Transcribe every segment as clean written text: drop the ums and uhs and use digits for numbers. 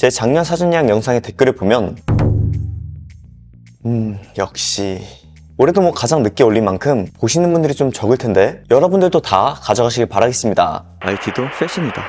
제 작년 사전 예약 영상의 댓글을 보면 역시 올해도 뭐 가장 늦게 올린 만큼 보시는 분들이 좀 적을 텐데 여러분들도 다 가져가시길 바라겠습니다. IT도 패션이다.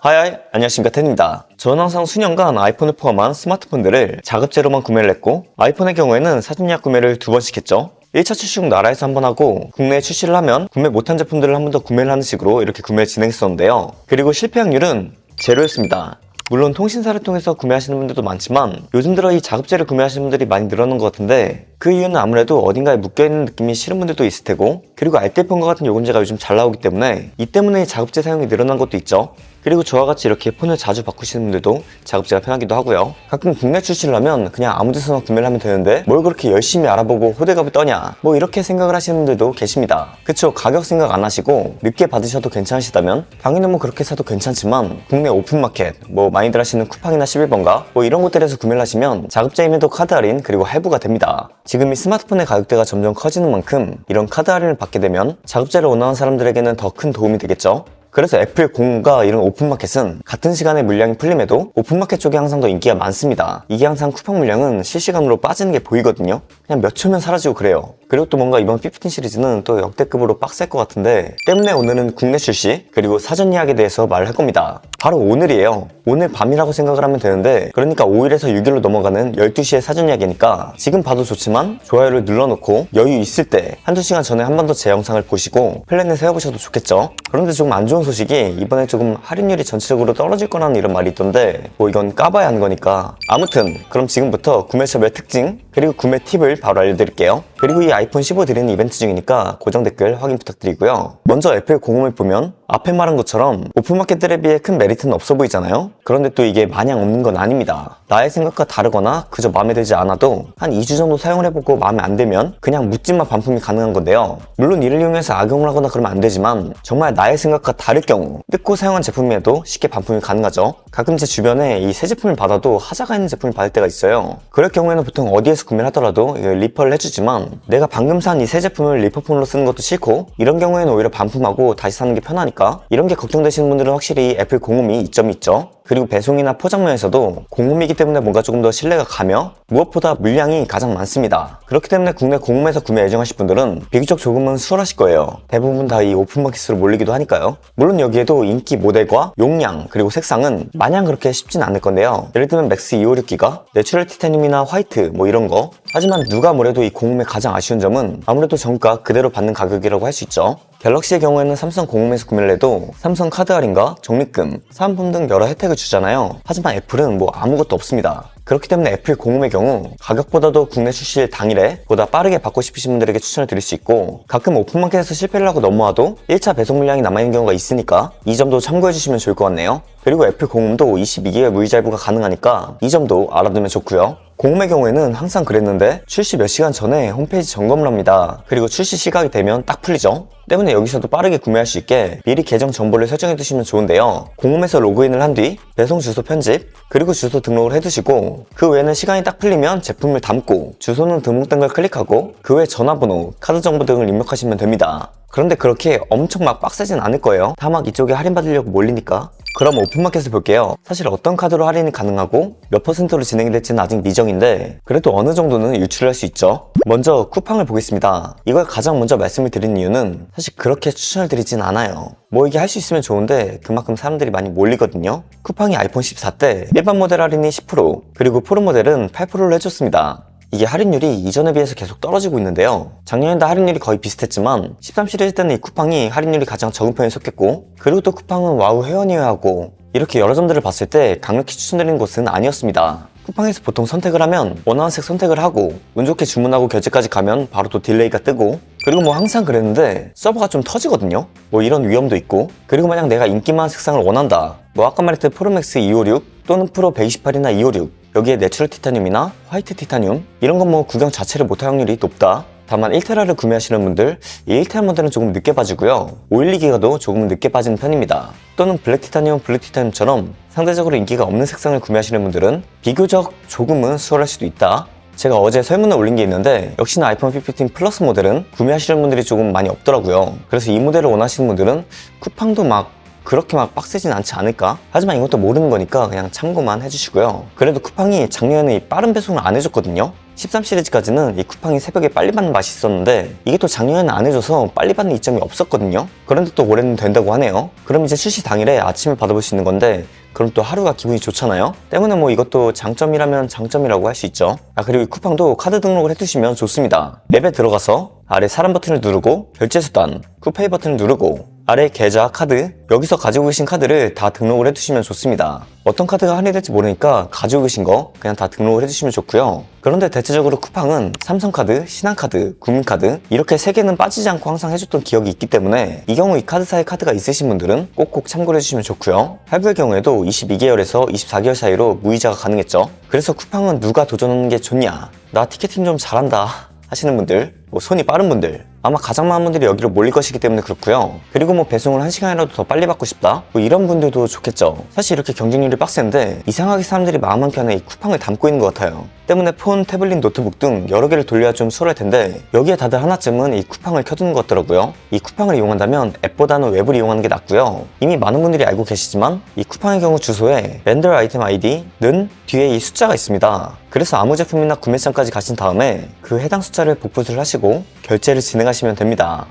하이 안녕하십니까 텐입니다. 저는 항상 수년간 아이폰을 포함한 스마트폰들을 자급제로만 구매를 했고 아이폰의 경우에는 사전 예약 구매를 2번씩 했죠. 1차 출시 후 나라에서 한 번 하고 국내에 출시를 하면 구매 못한 제품들을 한 번 더 구매를 하는 식으로 이렇게 구매를 진행했었는데요. 그리고 실패 확률은 제로였습니다. 물론 통신사를 통해서 구매하시는 분들도 많지만 요즘 들어 이 자급제를 구매하시는 분들이 많이 늘어난 것 같은데 그 이유는 아무래도 어딘가에 묶여있는 느낌이 싫은 분들도 있을 테고 그리고 알뜰폰과 같은 요금제가 요즘 잘 나오기 때문에 이 때문에 자급제 사용이 늘어난 것도 있죠. 그리고 저와 같이 이렇게 폰을 자주 바꾸시는 분들도 자급제가 편하기도 하고요. 가끔 국내 출시를 하면 그냥 아무 데서나 구매를 하면 되는데 뭘 그렇게 열심히 알아보고 호들갑을 떠냐 뭐 이렇게 생각을 하시는 분들도 계십니다. 그쵸, 가격 생각 안 하시고 늦게 받으셔도 괜찮으시다면 당연히 뭐 그렇게 사도 괜찮지만 국내 오픈마켓 뭐 많이들 하시는 쿠팡이나 11번가 뭐 이런 곳들에서 구매를 하시면 자급제임에도 카드 할인 그리고 할부가 됩니다. 지금 이 스마트폰의 가격대가 점점 커지는 만큼 이런 카드 할인을 받게 되면 자급제를 원하는 사람들에게는 더 큰 도움이 되겠죠. 그래서 애플 공과 이런 오픈마켓은 같은 시간에 물량이 풀림에도 오픈마켓 쪽이 항상 더 인기가 많습니다. 이게 항상 쿠팡 물량은 실시간으로 빠지는 게 보이거든요. 그냥 몇 초면 사라지고 그래요. 그리고 또 뭔가 이번 15 시리즈는 또 역대급으로 빡셀 것 같은데 때문에 오늘은 국내 출시 그리고 사전 예약에 대해서 말을 할 겁니다. 바로 오늘이에요. 오늘 밤이라고 생각을 하면 되는데 그러니까 5일에서 6일로 넘어가는 12시에 사전 예약이니까 지금 봐도 좋지만 좋아요를 눌러놓고 여유 있을 때 한두 시간 전에 한 번 더 제 영상을 보시고 플랜을 세워보셔도 좋겠죠. 그런데 조금 안 좋은 소식이 이번에 조금 할인율이 전체적으로 떨어질 거라는 이런 말이 있던데 뭐 이건 까봐야 하는 거니까 아무튼 그럼 지금부터 구매샵의 특징 그리고 구매 팁을 바로 알려드릴게요. 그리고 이 아이폰 15 드리는 이벤트 중이니까 고정 댓글 확인 부탁드리고요. 먼저 애플 공홈을 보면 앞에 말한 것처럼 오픈마켓들에 비해 큰 메리트는 없어 보이잖아요. 그런데 또 이게 마냥 없는 건 아닙니다. 나의 생각과 다르거나 그저 마음에 들지 않아도 한 2주 정도 사용을 해보고 마음에 안 들면 그냥 묻지마 반품이 가능한 건데요. 물론 이를 이용해서 악용을 하거나 그러면 안 되지만 정말 나의 생각과 다를 경우 뜯고 사용한 제품에도 쉽게 반품이 가능하죠. 가끔 제 주변에 이 새 제품을 받아도 하자가 있는 제품을 받을 때가 있어요. 그럴 경우에는 보통 어디에서 구매를 하더라도 리퍼를 해주지만 내가 방금 산 이 새 제품을 리퍼폰으로 쓰는 것도 싫고 이런 경우에는 오히려 반품하고 다시 사는 게 편하니까 이런 게 걱정되시는 분들은 확실히 애플 공홈이 이점이 있죠. 그리고 배송이나 포장면에서도 공홈이기 때문에 뭔가 조금 더 신뢰가 가며 무엇보다 물량이 가장 많습니다. 그렇기 때문에 국내 공홈에서 구매 예정하실 분들은 비교적 조금은 수월하실 거예요. 대부분 다 이 오픈마켓으로 몰리기도 하니까요. 물론 여기에도 인기 모델과 용량 그리고 색상은 마냥 그렇게 쉽진 않을 건데요. 예를 들면 맥스 256기가, 내추럴 티타늄이나 화이트 뭐 이런 거. 하지만 누가 뭐래도 이 공홈의 가장 아쉬운 점은 아무래도 정가 그대로 받는 가격이라고 할 수 있죠. 갤럭시의 경우에는 삼성 공홈에서 구매를 해도 삼성 카드 할인과 적립금, 사은품 등 여러 혜택을 주잖아요. 하지만 애플은 뭐 아무것도 없습니다. 그렇기 때문에 애플 공홈의 경우 가격보다도 국내 출시 당일에 보다 빠르게 받고 싶으신 분들에게 추천을 드릴 수 있고 가끔 오픈마켓에서 실패를 하고 넘어와도 1차 배송 물량이 남아있는 경우가 있으니까 이 점도 참고해주시면 좋을 것 같네요. 그리고 애플 공홈도 22기가 무이자 할부가 가능하니까 이 점도 알아두면 좋고요. 공홈의 경우에는 항상 그랬는데 출시 몇 시간 전에 홈페이지 점검을 합니다. 그리고 출시 시각이 되면 딱 풀리죠. 때문에 여기서도 빠르게 구매할 수 있게 미리 계정 정보를 설정해 두시면 좋은데요. 공홈에서 로그인을 한 뒤 배송 주소 편집 그리고 주소 등록을 해두시고 그 외에는 시간이 딱 풀리면 제품을 담고 주소는 등록된 걸 클릭하고 그 외 전화번호, 카드 정보 등을 입력하시면 됩니다. 그런데 그렇게 엄청 막 빡세진 않을 거예요. 다 막 이쪽에 할인받으려고 몰리니까. 그럼 오픈마켓을 볼게요. 사실 어떤 카드로 할인이 가능하고 몇 %로 진행이 될지는 아직 미정인데 그래도 어느 정도는 유출을 할 수 있죠. 먼저 쿠팡을 보겠습니다. 이걸 가장 먼저 말씀을 드린 이유는 사실 그렇게 추천을 드리진 않아요. 뭐 이게 할 수 있으면 좋은데 그만큼 사람들이 많이 몰리거든요. 쿠팡이 아이폰 14 때 일반 모델 할인이 10% 그리고 프로 모델은 8%를 해줬습니다. 이게 할인율이 이전에 비해서 계속 떨어지고 있는데요. 작년에도 할인율이 거의 비슷했지만 13 시리즈 때는 이 쿠팡이 할인율이 가장 적은 편에 속했고 그리고 또 쿠팡은 와우 회원이어야 하고 이렇게 여러 점들을 봤을 때 강력히 추천드리는 곳은 아니었습니다. 쿠팡에서 보통 선택을 하면 원하는 색 선택을 하고 운 좋게 주문하고 결제까지 가면 바로 또 딜레이가 뜨고 그리고 뭐 항상 그랬는데 서버가 좀 터지거든요. 뭐 이런 위험도 있고 그리고 만약 내가 인기 많은 색상을 원한다 뭐 아까 말했던 프로맥스 256 또는 프로 128이나 256 여기에 내추럴 티타늄이나 화이트 티타늄 이런 건 뭐 구경 자체를 못할 확률이 높다. 다만 1테라를 구매하시는 분들 이 1테라 모델은 조금 늦게 빠지고요. 512기가도 조금 늦게 빠지는 편입니다. 또는 블랙 티타늄, 블루 티타늄처럼 상대적으로 인기가 없는 색상을 구매하시는 분들은 비교적 조금은 수월할 수도 있다. 제가 어제 설문을 올린 게 있는데 역시나 아이폰 15 플러스 모델은 구매하시는 분들이 조금 많이 없더라고요. 그래서 이 모델을 원하시는 분들은 쿠팡도 막 그렇게 막 빡세진 않지 않을까? 하지만 이것도 모르는 거니까 그냥 참고만 해주시고요. 그래도 쿠팡이 작년에는 이 빠른 배송을 안 해줬거든요. 13 시리즈까지는 이 쿠팡이 새벽에 빨리 받는 맛이 있었는데 이게 또 작년에는 안 해줘서 빨리 받는 이점이 없었거든요. 그런데 또 올해는 된다고 하네요. 그럼 이제 출시 당일에 아침에 받아볼 수 있는 건데 그럼 또 하루가 기분이 좋잖아요. 때문에 뭐 이것도 장점이라면 장점이라고 할 수 있죠. 그리고 이 쿠팡도 카드 등록을 해두시면 좋습니다. 앱에 들어가서 아래 사람 버튼을 누르고 결제 수단, 쿠페이 버튼을 누르고 아래 계좌, 카드, 여기서 가지고 계신 카드를 다 등록을 해두시면 좋습니다. 어떤 카드가 할인될지 모르니까 가지고 계신 거 그냥 다 등록을 해주시면 좋고요. 그런데 대체적으로 쿠팡은 삼성카드, 신한카드, 국민카드 이렇게 3개는 빠지지 않고 항상 해줬던 기억이 있기 때문에 이 경우 이 카드사에 카드가 있으신 분들은 꼭꼭 참고를 해주시면 좋고요. 할부의 경우에도 22개월에서 24개월 사이로 무이자가 가능했죠. 그래서 쿠팡은 누가 도전하는 게 좋냐, 나 티켓팅 좀 잘한다 하시는 분들, 손이 빠른 분들, 아마 가장 많은 분들이 여기로 몰릴 것이기 때문에 그렇고요. 그리고 뭐 배송을 1시간이라도 더 빨리 받고 싶다? 이런 분들도 좋겠죠. 사실 이렇게 경쟁률이 빡센데 이상하게 사람들이 마음 한켠에 이 쿠팡을 담고 있는 것 같아요. 때문에 폰, 태블릿, 노트북 등 여러 개를 돌려야 좀 수월할 텐데 여기에 다들 하나쯤은 이 쿠팡을 켜두는 것 같더라고요. 이 쿠팡을 이용한다면 앱보다는 웹을 이용하는 게 낫고요. 이미 많은 분들이 알고 계시지만 이 쿠팡의 경우 주소에 렌더 아이템 아이디는 뒤에 이 숫자가 있습니다. 그래서 아무 제품이나 구매창까지 가신 다음에 그 해당 숫자를 복붙을 하시고 결제를 진행하시면 됩니다.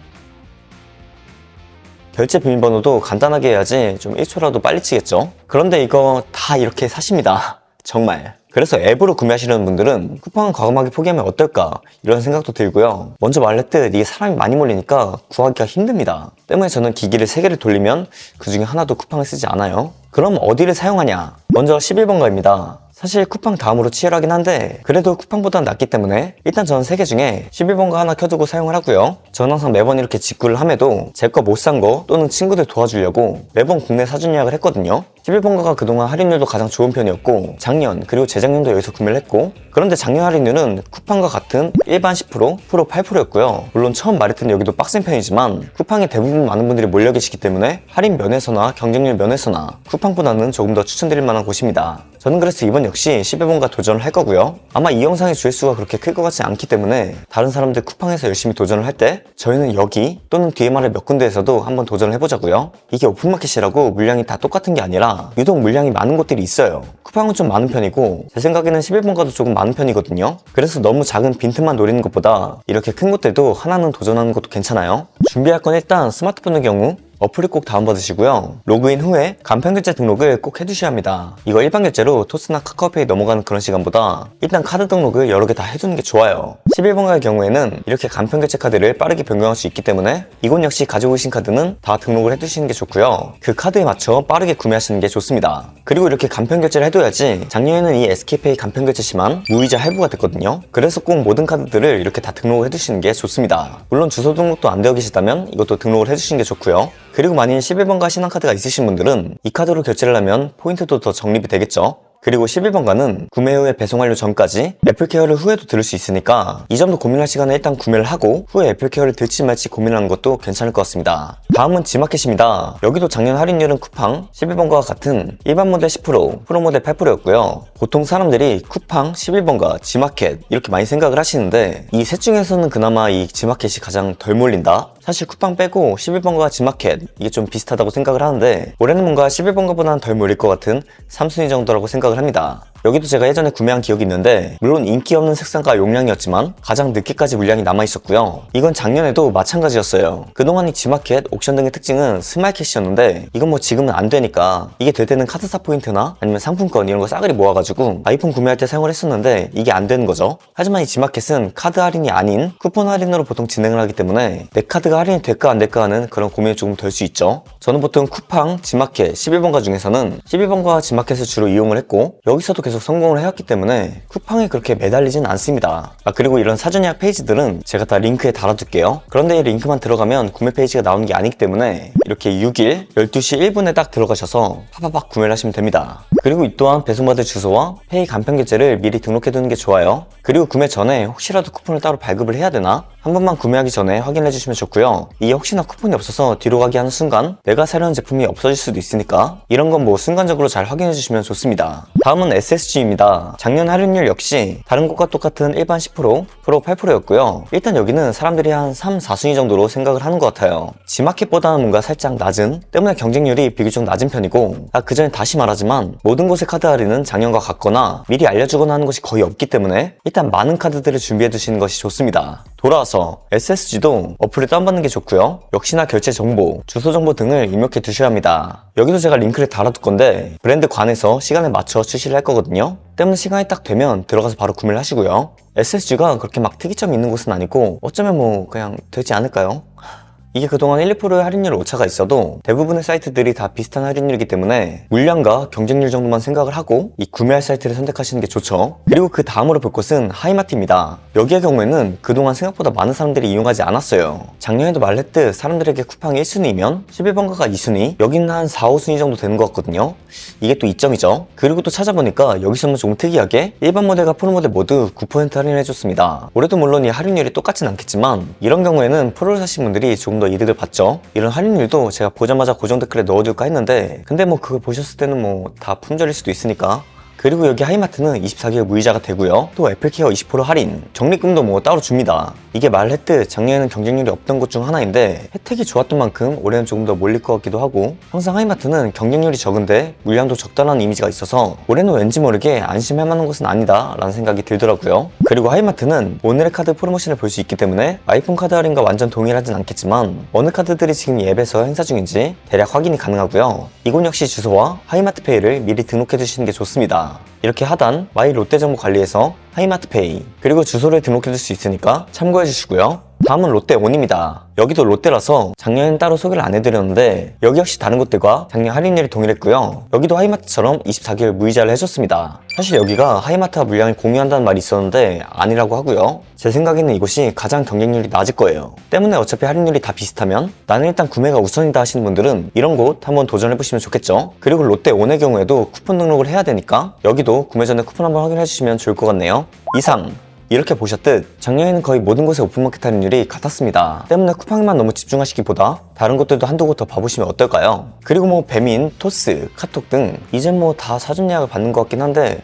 결제 비밀번호도 간단하게 해야지 좀 1초라도 빨리 치겠죠? 그런데 이거 다 이렇게 사십니다. 정말. 그래서 앱으로 구매하시려는 분들은 쿠팡은 과감하게 포기하면 어떨까 이런 생각도 들고요. 먼저 말했듯 이게 사람이 많이 몰리니까 구하기가 힘듭니다. 때문에 저는 기기를 3개를 돌리면 그 중에 하나도 쿠팡을 쓰지 않아요. 그럼 어디를 사용하냐? 먼저 11번가입니다. 사실 쿠팡 다음으로 치열하긴 한데 그래도 쿠팡보다는 낫기 때문에 일단 저는 3개 중에 11번가 하나 켜두고 사용을 하고요. 저는 항상 매번 이렇게 직구를 함에도 제 거 못 산 거 또는 친구들 도와주려고 매번 국내 사전 예약을 했거든요. 11번가가 그동안 할인율도 가장 좋은 편이었고 작년 그리고 재작년도 여기서 구매를 했고, 그런데 작년 할인율은 쿠팡과 같은 일반 10%, 프로 8%였고요. 물론 처음 말했던 여기도 빡센 편이지만 쿠팡에 대부분 많은 분들이 몰려 계시기 때문에 할인 면에서나 경쟁률 면에서나 쿠팡보다는 조금 더 추천드릴 만한 곳입니다. 저는 그래서 이번 역시 11번가 도전을 할 거고요. 아마 이 영상의 조회수가 그렇게 클 것 같지 않기 때문에 다른 사람들 쿠팡에서 열심히 도전을 할 때 저희는 여기 또는 뒤에 말할 몇 군데에서도 한번 도전을 해보자고요. 이게 오픈마켓이라고 물량이 다 똑같은 게 아니라 유독 물량이 많은 곳들이 있어요. 쿠팡은 좀 많은 편이고 제 생각에는 11번가도 조금 많은 편이거든요. 그래서 너무 작은 빈틈만 노리는 것보다 이렇게 큰 곳들도 하나는 도전하는 것도 괜찮아요. 준비할 건 일단 스마트폰의 경우 어플을 꼭 다운받으시고요. 로그인 후에 간편결제 등록을 꼭 해두셔야 합니다. 이거 일반 결제로 토스나 카카오페이 넘어가는 그런 시간보다 일단 카드 등록을 여러 개 다 해두는 게 좋아요. 11번가의 경우에는 이렇게 간편결제 카드를 빠르게 변경할 수 있기 때문에 이곳 역시 가지고 계신 카드는 다 등록을 해두시는 게 좋고요. 그 카드에 맞춰 빠르게 구매하시는 게 좋습니다. 그리고 이렇게 간편결제를 해둬야지 작년에는 이 SK페이 간편결제 시만 무이자 할부가 됐거든요. 그래서 꼭 모든 카드들을 이렇게 다 등록을 해두시는 게 좋습니다. 물론 주소 등록도 안 되어 계시다면 이것도 등록을 해두시는 게 좋고요. 그리고 만일 11번가 신한카드가 있으신 분들은 이 카드로 결제를 하면 포인트도 더 적립이 되겠죠. 그리고 11번가는 구매 후에 배송 완료 전까지 애플케어를 후에도 들을 수 있으니까 이 점도 고민할 시간에 일단 구매를 하고 후에 애플케어를 들지 말지 고민하는 것도 괜찮을 것 같습니다. 다음은 지마켓입니다. 여기도 작년 할인율은 쿠팡 11번가와 같은 일반 모델 10%, 프로 모델 8%였고요. 보통 사람들이 쿠팡, 11번가, 지마켓 이렇게 많이 생각을 하시는데 이 셋 중에서는 그나마 이 지마켓이 가장 덜 몰린다? 사실 쿠팡 빼고 11번가와 지마켓 이게 좀 비슷하다고 생각을 하는데 올해는 뭔가 11번가보다는 덜 몰릴 것 같은 3순위 정도라고 생각을 합니다. 여기도 제가 예전에 구매한 기억이 있는데 물론 인기 없는 색상과 용량이었지만 가장 늦게까지 물량이 남아있었고요. 이건 작년에도 마찬가지였어요. 그동안 이 지마켓, 옥션 등의 특징은 스마일캐시였는데 이건 뭐 지금은 안 되니까 이게 될 때는 카드사 포인트나 아니면 상품권 이런 거 싸그리 모아가지고 아이폰 구매할 때 사용을 했었는데 이게 안 되는 거죠. 하지만 이 지마켓은 카드 할인이 아닌 쿠폰 할인으로 보통 진행을 하기 때문에 내 카드가 할인이 될까 안 될까 하는 그런 고민이 조금 덜 수 있죠. 저는 보통 쿠팡, 지마켓, 11번가 중에서는 11번가와 지마켓을 주로 이용을 했고 여기서도 계속 성공을 해왔기 때문에 쿠팡에 그렇게 매달리진 않습니다. 그리고 이런 사전 예약 페이지들은 제가 다 링크에 달아둘게요. 그런데 이 링크만 들어가면 구매 페이지가 나오는 게 아니기 때문에 이렇게 6일 12시 1분에 딱 들어가셔서 파파박 구매를 하시면 됩니다. 그리고 이 또한 배송받을 주소와 페이 간편 결제를 미리 등록해두는 게 좋아요. 그리고 구매 전에 혹시라도 쿠폰을 따로 발급을 해야 되나? 한 번만 구매하기 전에 확인해 주시면 좋고요. 이게 혹시나 쿠폰이 없어서 뒤로 가기 하는 순간 내가 사려는 제품이 없어질 수도 있으니까 이런 건 뭐 순간적으로 잘 확인해 주시면 좋습니다. 다음은 SSG입니다. 작년 할인율 역시 다른 곳과 똑같은 일반 10%, 프로 8%였고요. 일단 여기는 사람들이 한 3, 4순위 정도로 생각을 하는 것 같아요. G마켓보다는 뭔가 살짝 낮은, 때문에 경쟁률이 비교적 낮은 편이고, 그 전에 다시 말하지만 모든 곳의 카드 할인은 작년과 같거나 미리 알려주거나 하는 것이 거의 없기 때문에 일단 많은 카드들을 준비해 두시는 것이 좋습니다. 돌아와서 SSG도 어플을 다운받는 게 좋고요. 역시나 결제 정보, 주소 정보 등을 입력해 두셔야 합니다. 여기도 제가 링크를 달아둘 건데 브랜드 관에서 시간에 맞춰 출시를 할 거거든요. 때문에 시간이 딱 되면 들어가서 바로 구매를 하시고요. SSG가 그렇게 막 특이점이 있는 곳은 아니고 어쩌면 뭐 그냥 되지 않을까요? 이게 그동안 1, 2%의 할인율 오차가 있어도 대부분의 사이트들이 다 비슷한 할인율이기 때문에 물량과 경쟁률 정도만 생각을 하고 이 구매할 사이트를 선택하시는 게 좋죠. 그리고 그 다음으로 볼 곳은 하이마트입니다. 여기의 경우에는 그동안 생각보다 많은 사람들이 이용하지 않았어요. 작년에도 말했듯 사람들에게 쿠팡이 1순위면 11번가가 2순위, 여기는 한 4, 5순위 정도 되는 것 같거든요. 이게 또 이점이죠. 그리고 또 찾아보니까 여기서는 조금 특이하게 일반 모델과 프로 모델 모두 9% 할인을 해줬습니다. 올해도 물론 이 할인율이 똑같진 않겠지만 이런 경우에는 프로를 사신 분들이 조금 더 이득을 봤죠. 이런 할인율도 제가 보자마자 고정 댓글에 넣어둘까 했는데 근데 뭐 그걸 보셨을 때는 뭐 다 품절일 수도 있으니까. 그리고 여기 하이마트는 24개월 무이자가 되고요. 또 애플케어 20% 할인, 적립금도 뭐 따로 줍니다. 이게 말했듯 작년에는 경쟁률이 없던 곳 중 하나인데 혜택이 좋았던 만큼 올해는 조금 더 몰릴 것 같기도 하고, 항상 하이마트는 경쟁률이 적은데 물량도 적다라는 이미지가 있어서 올해는 왠지 모르게 안심할 만한 곳은 아니다 라는 생각이 들더라고요. 그리고 하이마트는 오늘의 카드 프로모션을 볼 수 있기 때문에 아이폰 카드 할인과 완전 동일하진 않겠지만 어느 카드들이 지금 이 앱에서 행사 중인지 대략 확인이 가능하고요. 이곳 역시 주소와 하이마트페이를 미리 등록해 두시는 게 좋습니다. 이렇게 하단 마이 롯데정보 관리에서 하이마트페이 그리고 주소를 등록해 둘 수 있으니까 참고해 주시고요. 다음은 롯데온입니다. 여기도 롯데라서 작년엔 따로 소개를 안 해드렸는데 여기 역시 다른 곳들과 작년 할인율이 동일했고요. 여기도 하이마트처럼 24개월 무이자를 해줬습니다. 사실 여기가 하이마트와 물량을 공유한다는 말이 있었는데 아니라고 하고요. 제 생각에는 이곳이 가장 경쟁률이 낮을 거예요. 때문에 어차피 할인율이 다 비슷하면 나는 일단 구매가 우선이다 하시는 분들은 이런 곳 한번 도전해보시면 좋겠죠. 그리고 롯데온의 경우에도 쿠폰 등록을 해야 되니까 여기도 구매 전에 쿠폰 한번 확인해 주시면 좋을 것 같네요. 이상 이렇게 보셨듯 작년에는 거의 모든 곳의 오픈마켓 할인율이 같았습니다. 때문에 쿠팡에만 너무 집중하시기보다 다른 곳들도 한두 곳 더 봐보시면 어떨까요? 그리고 뭐 배민, 토스, 카톡 등 이젠 뭐 다 사전 예약을 받는 것 같긴 한데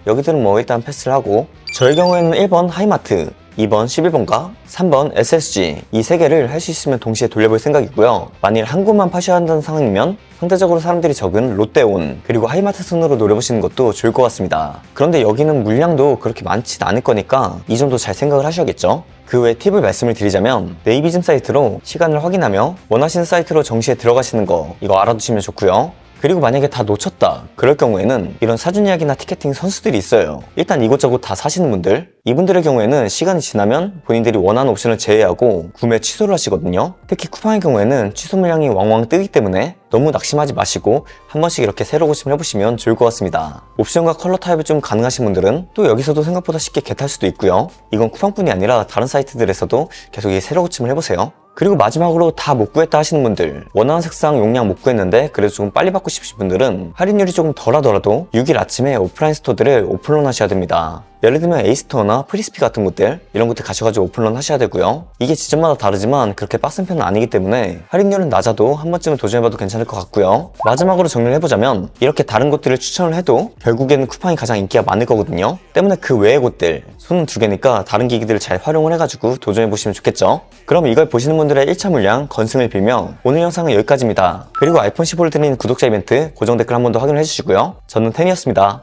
여기들은 뭐 일단 패스를 하고, 저의 경우에는 1번 하이마트, 2번 11번가, 3번 SSG 이 세 개를 할 수 있으면 동시에 돌려볼 생각이고요. 만일 한 곳만 파셔야 한다는 상황이면 상대적으로 사람들이 적은 롯데온 그리고 하이마트 순으로 노려보시는 것도 좋을 것 같습니다. 그런데 여기는 물량도 그렇게 많진 않을 거니까 이 정도 잘 생각을 하셔야겠죠. 그 외에 팁을 말씀을 드리자면 네이비즘 사이트로 시간을 확인하며 원하시는 사이트로 정시에 들어가시는 거 이거 알아두시면 좋고요. 그리고 만약에 다 놓쳤다 그럴 경우에는 이런 사전 예약이나 티켓팅 선수들이 있어요. 일단 이곳저곳 다 사시는 분들, 이분들의 경우에는 시간이 지나면 본인들이 원하는 옵션을 제외하고 구매 취소를 하시거든요. 특히 쿠팡의 경우에는 취소 물량이 왕왕 뜨기 때문에 너무 낙심하지 마시고 한 번씩 이렇게 새로 고침을 해보시면 좋을 것 같습니다. 옵션과 컬러 타입이 좀 가능하신 분들은 또 여기서도 생각보다 쉽게 겟할 수도 있고요. 이건 쿠팡뿐이 아니라 다른 사이트들에서도 계속 이 새로 고침을 해보세요. 그리고 마지막으로 다 못 구했다 하시는 분들, 원하는 색상 용량 못 구했는데 그래도 조금 빨리 받고 싶으신 분들은 할인율이 조금 덜 하더라도 6일 아침에 오프라인 스토어들을 오픈런 하셔야 됩니다. 예를 들면 에이스토어나 프리스피 같은 곳들, 이런 곳들 가셔가지고 오픈런 하셔야 되고요. 이게 지점마다 다르지만 그렇게 빡센 편은 아니기 때문에 할인율은 낮아도 한 번쯤은 도전해봐도 괜찮을 것 같고요. 마지막으로 정리를 해보자면 이렇게 다른 곳들을 추천을 해도 결국에는 쿠팡이 가장 인기가 많을 거거든요. 때문에 그 외의 곳들, 손은 두 개니까 다른 기기들을 잘 활용을 해가지고 도전해보시면 좋겠죠. 그럼 이걸 보시는 분들의 1차 물량 건승을 빌며 오늘 영상은 여기까지입니다. 그리고 아이폰 15를 드리는 구독자 이벤트 고정 댓글 한 번 더 확인해 주시고요. 저는 텐이었습니다.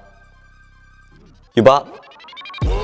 유바. What?